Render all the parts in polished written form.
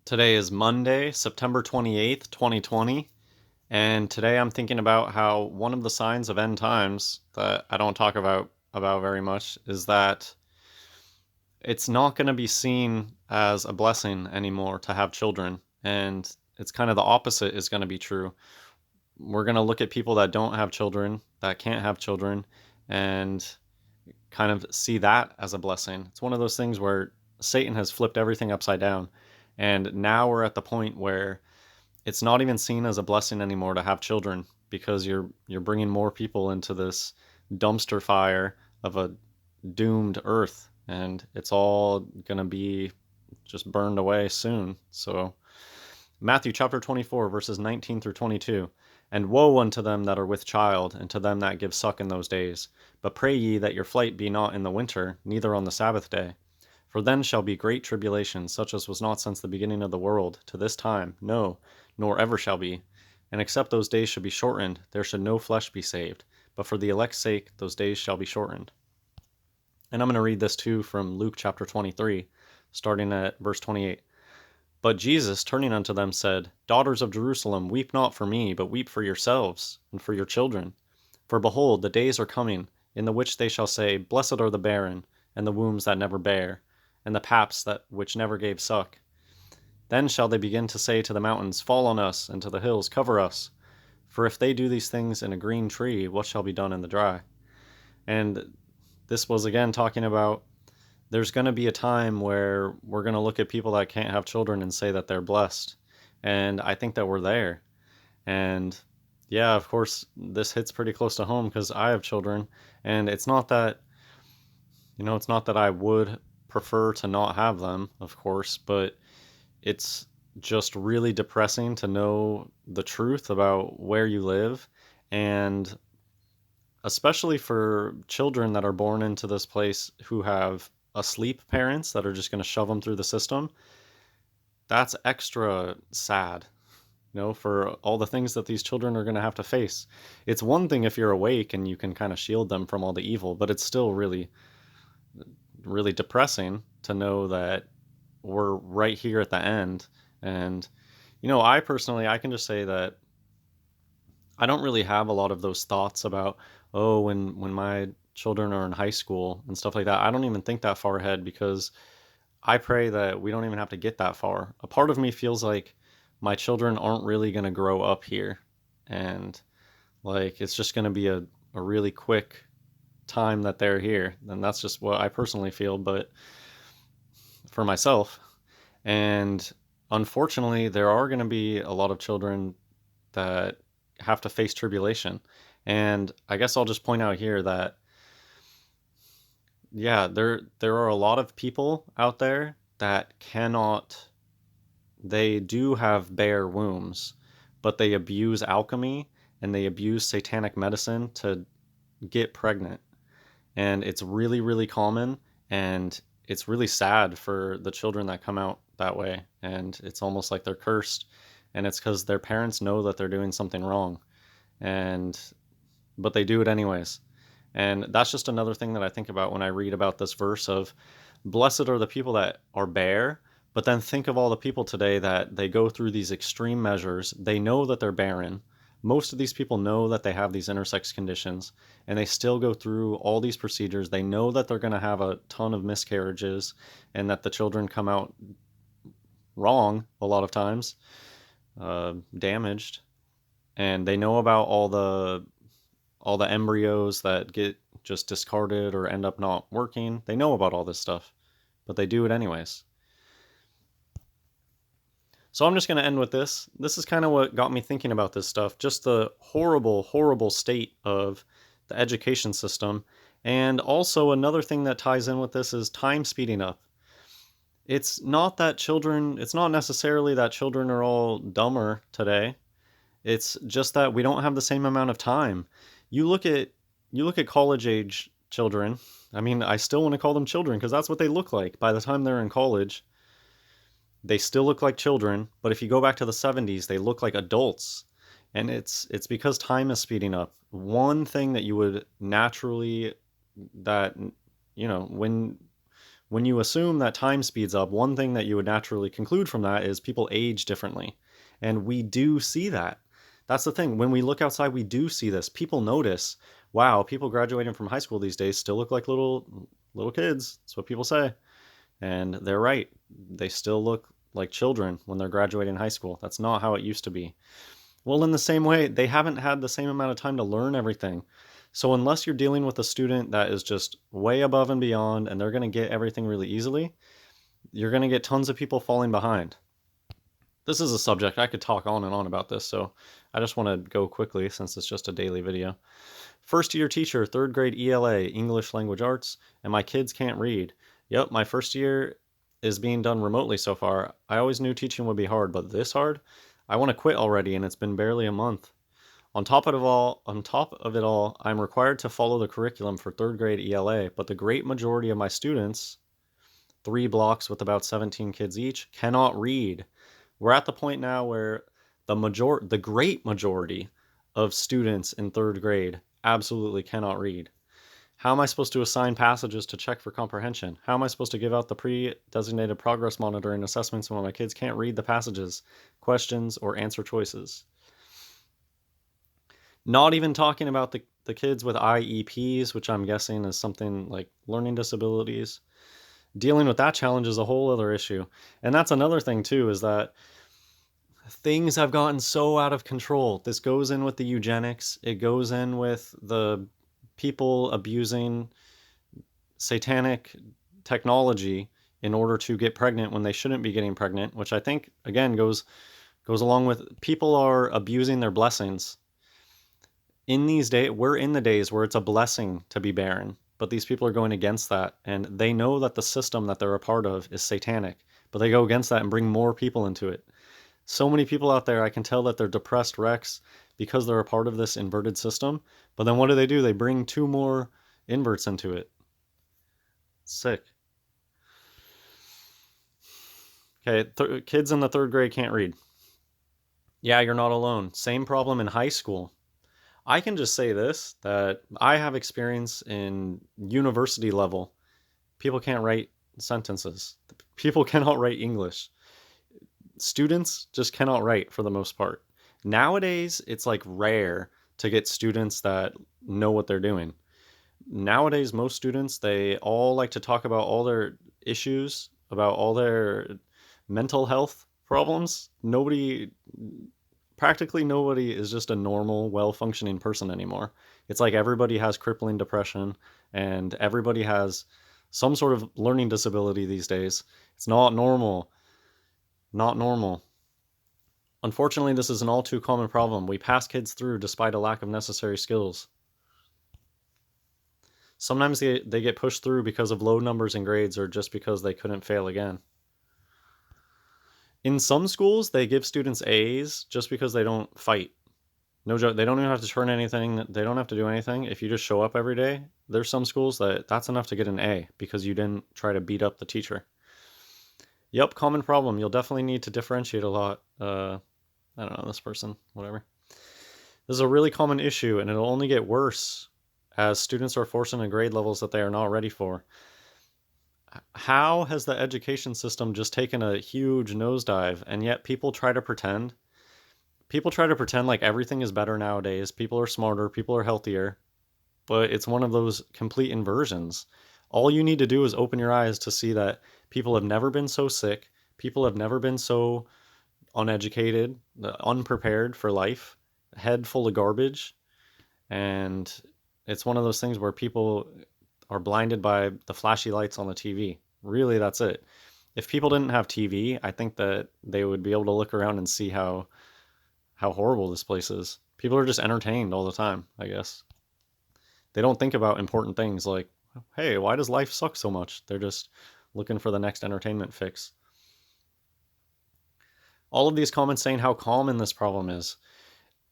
Today is Monday, September 28th, 2020, and today I'm thinking about how one of the signs of end times that I don't talk about very much is that it's not going to be seen as a blessing anymore to have children, and it's kind of the opposite is going to be true. We're going to look at people that don't have children, that can't have children, and kind of see that as a blessing. It's one of those things where Satan has flipped everything upside down. And now we're at the point where it's not even seen as a blessing anymore to have children because you're bringing more people into this dumpster fire of a doomed earth, and it's all going to be just burned away soon. So Matthew chapter 24 verses 19 through 22. And woe unto them that are with child, and to them that give suck in those days. But pray ye that your flight be not in the winter, neither on the Sabbath day. For then shall be great tribulation, such as was not since the beginning of the world, to this time, no, nor ever shall be. And except those days should be shortened, there should no flesh be saved. But for the elect's sake, those days shall be shortened. And I'm going to read this too from Luke chapter 23, starting at verse 28. But Jesus, turning unto them, said, Daughters of Jerusalem, weep not for me, but weep for yourselves, and for your children. For behold, the days are coming, in the which they shall say, Blessed are the barren, and the wombs that never bare, and the paps that which never gave suck. Then shall they begin to say to the mountains, Fall on us, and to the hills, Cover us. For if they do these things in a green tree, what shall be done in the dry? And this was again talking about there's going to be a time where we're going to look at people that can't have children and say that they're blessed. And I think that we're there. And yeah, of course, this hits pretty close to home because I have children. And it's not that, it's not that I would prefer to not have them, of course, but it's just really depressing to know the truth about where you live. And especially for children that are born into this place who have asleep parents that are just going to shove them through the system, that's extra sad, for all the things that these children are going to have to face. It's one thing if you're awake and you can kind of shield them from all the evil, but it's still really, really depressing to know that we're right here at the end. And, I personally, I can just say that I don't really have a lot of those thoughts about, oh, when my children are in high school and stuff like that. I don't even think that far ahead because I pray that we don't even have to get that far. A part of me feels like my children aren't really going to grow up here, and like it's just going to be a really quick time that they're here. And that's just what I personally feel, but for myself. And unfortunately, there are going to be a lot of children that have to face tribulation. And I guess I'll just point out here that yeah, there are a lot of people out there that cannot they do have bare wombs, but they abuse alchemy and they abuse satanic medicine to get pregnant. And it's really, really common, and it's really sad for the children that come out that way. And it's almost like they're cursed, and it's because their parents know that they're doing something wrong, and but they do it anyways. And that's just another thing that I think about when I read about this verse of blessed are the people that are bare, but then think of all the people today that they go through these extreme measures. They know that they're barren. Most of these people know that they have these intersex conditions, and they still go through all these procedures. They know that they're going to have a ton of miscarriages and that the children come out wrong a lot of times, damaged. And they know about all the embryos that get just discarded or end up not working. They know about all this stuff, but they do it anyways. So I'm just going to end with this. This is kind of what got me thinking about this stuff, just the horrible, horrible state of the education system. And also another thing that ties in with this is time speeding up. It's not necessarily that children are all dumber today. It's just that we don't have the same amount of time. You look at you look at college age children. I mean, I still want to call them children because that's what they look like by the time they're in college. They still look like children, but if you go back to the 70s, they look like adults. And it's because time is speeding up. One thing that you would naturally that when When you assume that time speeds up, one thing that you would naturally conclude from that is people age differently. And we do see that. That's the thing. When we look outside, we do see this. People notice, wow, people graduating from high school these days still look like little kids. That's what people say. And they're right. They still look like children when they're graduating high school. That's not how it used to be. Well, in the same way, they haven't had the same amount of time to learn everything. So unless you're dealing with a student that is just way above and beyond and they're going to get everything really easily, you're going to get tons of people falling behind. This is a subject I could talk on and on about this, so I just want to go quickly since it's just a daily video. First year teacher, third grade ELA, English Language Arts, and my kids can't read. Yep, my first year is being done remotely so far. I always knew teaching would be hard, but this hard? I want to quit already, and it's been barely a month. On top of it all, I'm required to follow the curriculum for third grade ELA, but the great majority of my students, 3 blocks with about 17 kids each, cannot read. We're at the point now where the great majority of students in third grade absolutely cannot read. How am I supposed to assign passages to check for comprehension? How am I supposed to give out the pre-designated progress monitoring assessments when my kids can't read the passages, questions, or answer choices? Not even talking about the kids with IEPs, which I'm guessing is something like learning disabilities. Dealing with that challenge is a whole other issue. And that's another thing too, is that things have gotten so out of control. This goes in with the eugenics. It goes in with the people abusing satanic technology in order to get pregnant when they shouldn't be getting pregnant, which I think again goes along with people are abusing their blessings. In these days, we're in the days where it's a blessing to be barren, but these people are going against that, and they know that the system that they're a part of is satanic, but they go against that and bring more people into it. So many people out there, I can tell that they're depressed wrecks because they're a part of this inverted system, but then what do? They bring 2 more inverts into it. Sick. Okay, kids in the third grade can't read. Yeah, you're not alone. Same problem in high school. I can just say this, that I have experience in university level. People can't write sentences. People cannot write English. Students just cannot write for the most part. Nowadays, it's like rare to get students that know what they're doing. Nowadays, most students, they all like to talk about all their issues, about all their mental health problems. Practically nobody is just a normal, well-functioning person anymore. It's like everybody has crippling depression and everybody has some sort of learning disability these days. It's not normal. Not normal. Unfortunately, this is an all too common problem. We pass kids through despite a lack of necessary skills. Sometimes they get pushed through because of low numbers in grades or just because they couldn't fail again. In some schools, they give students A's just because they don't fight. No joke. They don't even have to turn anything. They don't have to do anything. If you just show up every day, there's some schools that's enough to get an A because you didn't try to beat up the teacher. Yep, common problem. You'll definitely need to differentiate a lot. I don't know, this person, whatever. This is a really common issue, and it'll only get worse as students are forced into grade levels that they are not ready for. How has the education system just taken a huge nosedive, and yet people try to pretend? People try to pretend like everything is better nowadays. People are smarter, people are healthier, but it's one of those complete inversions. All you need to do is open your eyes to see that people have never been so sick, people have never been so uneducated, unprepared for life, head full of garbage, and it's one of those things where people are blinded by the flashy lights on the TV. Really, that's it. If people didn't have TV, I think that they would be able to look around and see how horrible this place is. People are just entertained all the time, I guess. They don't think about important things like, hey, why does life suck so much? They're just looking for the next entertainment fix. All of these comments saying how common this problem is.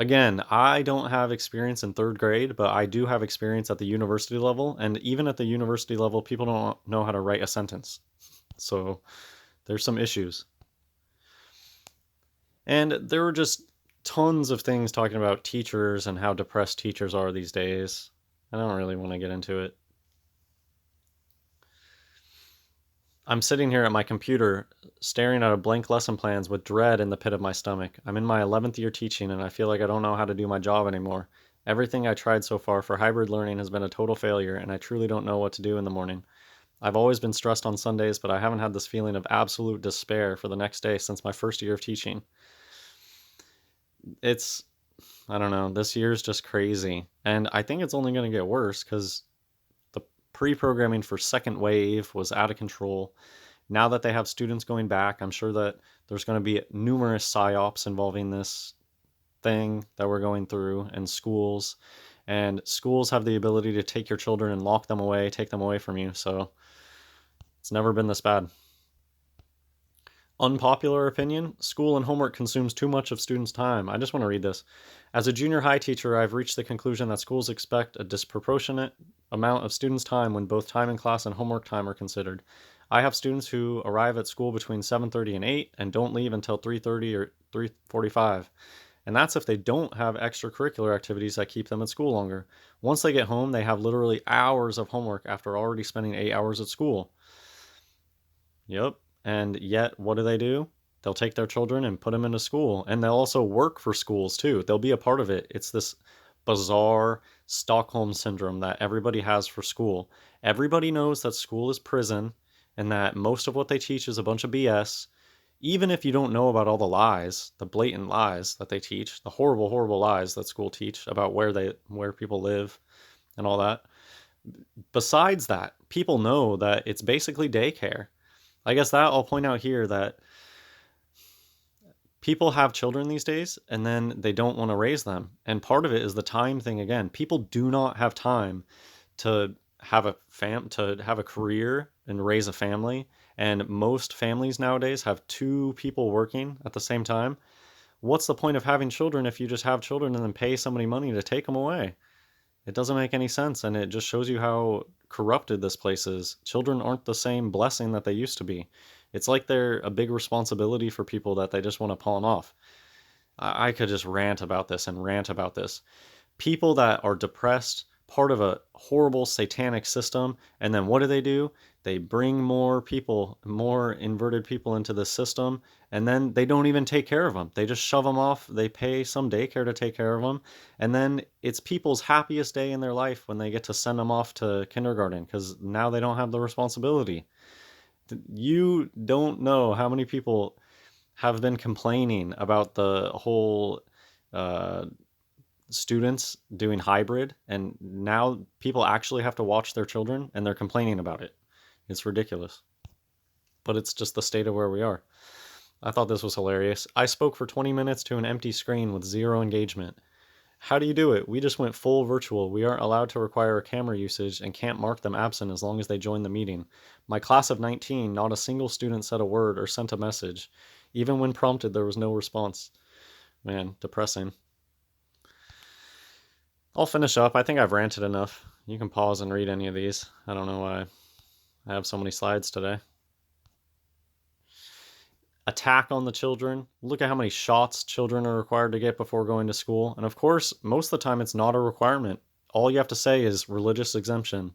Again, I don't have experience in third grade, but I do have experience at the university level. And even at the university level, people don't know how to write a sentence. So there's some issues. And there were just tons of things talking about teachers and how depressed teachers are these days. I don't really want to get into it. I'm sitting here at my computer staring at a blank lesson plans with dread in the pit of my stomach. I'm in my 11th year teaching and I feel like I don't know how to do my job anymore. Everything I tried so far for hybrid learning has been a total failure and I truly don't know what to do in the morning. I've always been stressed on Sundays, but I haven't had this feeling of absolute despair for the next day since my first year of teaching. It's, I don't know, this year's just crazy. And I think it's only going to get worse because the pre programming for second wave was out of control. Now that they have students going back, I'm sure that there's going to be numerous psyops involving this thing that we're going through in schools. And schools have the ability to take your children and lock them away, take them away from you. So it's never been this bad. Unpopular opinion, school and homework consumes too much of students' time. I just want to read this. As a junior high teacher, I've reached the conclusion that schools expect a disproportionate amount of students' time when both time in class and homework time are considered. I have students who arrive at school between 7:30 and 8 and don't leave until 3:30 or 3:45. And that's if they don't have extracurricular activities that keep them at school longer. Once they get home, they have literally hours of homework after already spending 8 hours at school. Yep. And yet, what do? They'll take their children and put them into school. And they'll also work for schools too. They'll be a part of it. It's this bizarre Stockholm syndrome that everybody has for school. Everybody knows that school is prison and that most of what they teach is a bunch of BS. Even if you don't know about all the lies, the blatant lies that they teach, the horrible, horrible lies that school teach about where people live and all that. Besides that, people know that it's basically daycare. I guess that I'll point out here that people have children these days and then they don't want to raise them. And part of it is the time thing again. People do not have time to have a career and raise a family. And most families nowadays have two people working at the same time. What's the point of having children if you just have children and then pay somebody money to take them away? It doesn't make any sense, and it just shows you how corrupted this place is. Children aren't the same blessing that they used to be. It's like they're a big responsibility for people that they just want to pawn off. I could just rant about this and rant about this. People that are depressed, part of a horrible satanic system, and then what do? They bring more people, more inverted people into the system, and then they don't even take care of them. They just shove them off. They pay some daycare to take care of them, and then it's people's happiest day in their life when they get to send them off to kindergarten because now they don't have the responsibility. You don't know how many people have been complaining about the whole uh, students doing hybrid, and now people actually have to watch their children and they're complaining about it. It's ridiculous. But it's just the state of where we are. I thought this was hilarious. I spoke for 20 minutes to an empty screen with zero engagement. How do you do it? We just went full virtual. We aren't allowed to require a camera usage and can't mark them absent as long as they join the meeting. My class of 19, not a single student said a word or sent a message. Even when prompted, there was no response. Man, depressing. I'll finish up. I think I've ranted enough. You can pause and read any of these. I don't know why I have so many slides today. Attack on the children. Look at how many shots children are required to get before going to school. And of course, most of the time it's not a requirement. All you have to say is religious exemption.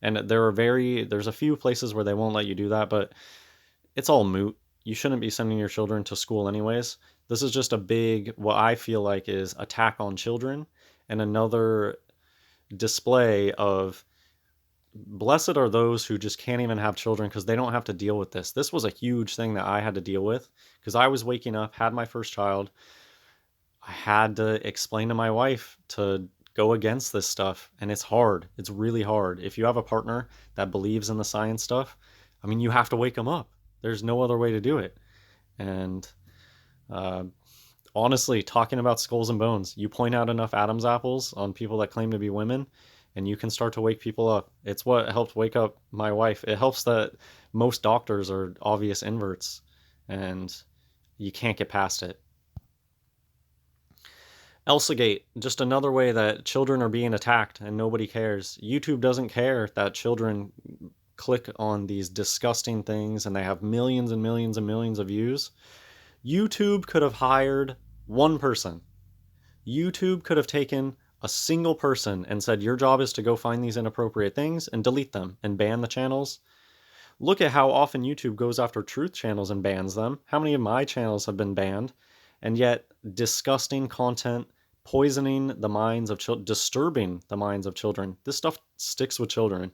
And there's a few places where they won't let you do that, but it's all moot. You shouldn't be sending your children to school anyways. This is just a big, what I feel like is attack on children and another display of blessed are those who just can't even have children because they don't have to deal with this. This was a huge thing that I had to deal with because I was waking up, had my first child. I had to explain to my wife to go against this stuff, and it's hard. It's really hard. If you have a partner that believes in the science stuff, I mean, you have to wake them up. There's no other way to do it. And uh, honestly, talking about skulls and bones, you point out enough Adam's apples on people that claim to be women, and you can start to wake people up. It's what helped wake up my wife. It helps that most doctors are obvious inverts, and you can't get past it. Elsagate, just another way that children are being attacked and nobody cares. YouTube doesn't care that children click on these disgusting things and they have millions and millions and millions of views. YouTube could have hired one person. YouTube could have taken a single person and said, your job is to go find these inappropriate things and delete them and ban the channels. Look at how often YouTube goes after truth channels and bans them. How many of my channels have been banned? And yet, disgusting content, poisoning the minds of children, disturbing the minds of children. This stuff sticks with children.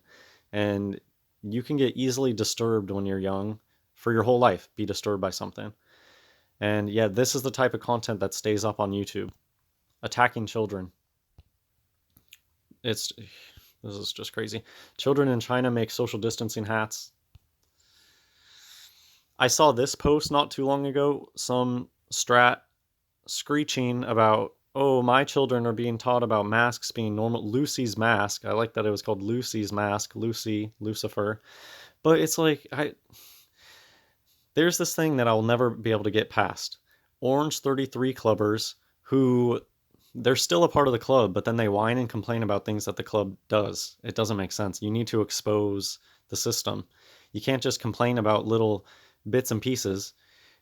And you can get easily disturbed when you're young for your whole life, be disturbed by something. And yeah, this is the type of content that stays up on YouTube, attacking children. This is just crazy. Children in China make social distancing hats. I saw this post not too long ago, some strat screeching about, oh, my children are being taught about masks being normal. Lucy's mask. I like that it was called Lucy's mask. Lucy, Lucifer. But it's like, there's this thing that I'll never be able to get past. Orange 33 clubbers who they're still a part of the club, but then they whine and complain about things that the club does. It doesn't make sense. You need to expose the system. You can't just complain about little bits and pieces.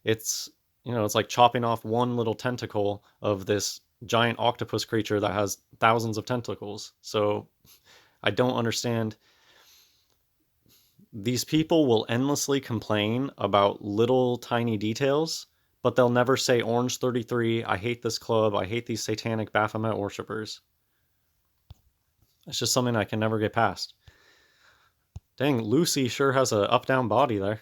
It's, it's like chopping off one little tentacle of this giant octopus creature that has thousands of tentacles. So I don't understand. These people will endlessly complain about little tiny details, but they'll never say Orange 33, I hate this club, I hate these satanic Baphomet worshippers. It's just something I can never get past. Dang, Lucy sure has a up-down body there.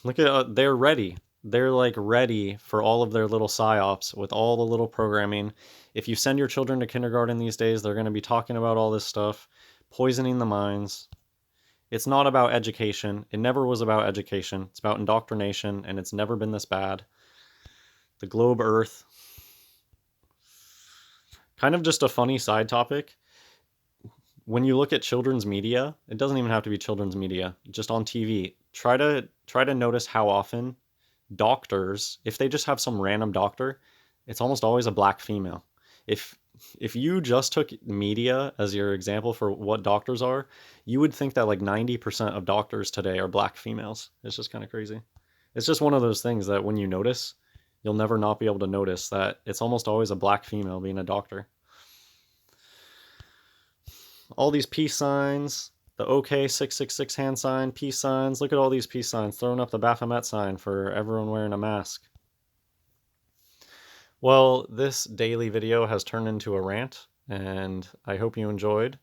Look at, they're ready. They're like ready for all of their little psyops with all the little programming. If you send your children to kindergarten these days, they're going to be talking about all this stuff, poisoning the minds. It's not about education. It never was about education. It's about indoctrination, and it's never been this bad. The globe Earth. Kind of just a funny side topic. When you look at children's media, it doesn't even have to be children's media, just on TV. Try to notice how often doctors, if they just have some random doctor, it's almost always a black female. If you just took media as your example for what doctors are, you would think that like 90% of doctors today are black females. It's just kind of crazy. It's just one of those things that when you notice, you'll never not be able to notice that it's almost always a black female being a doctor. All these peace signs, the OK 666 hand sign, peace signs. Look at all these peace signs throwing up the Baphomet sign for everyone wearing a mask. Well, this daily video has turned into a rant, and I hope you enjoyed.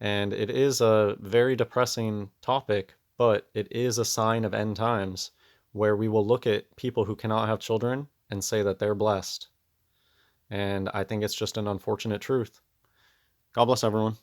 And it is a very depressing topic, but it is a sign of end times where we will look at people who cannot have children and say that they're blessed. And I think it's just an unfortunate truth. God bless everyone.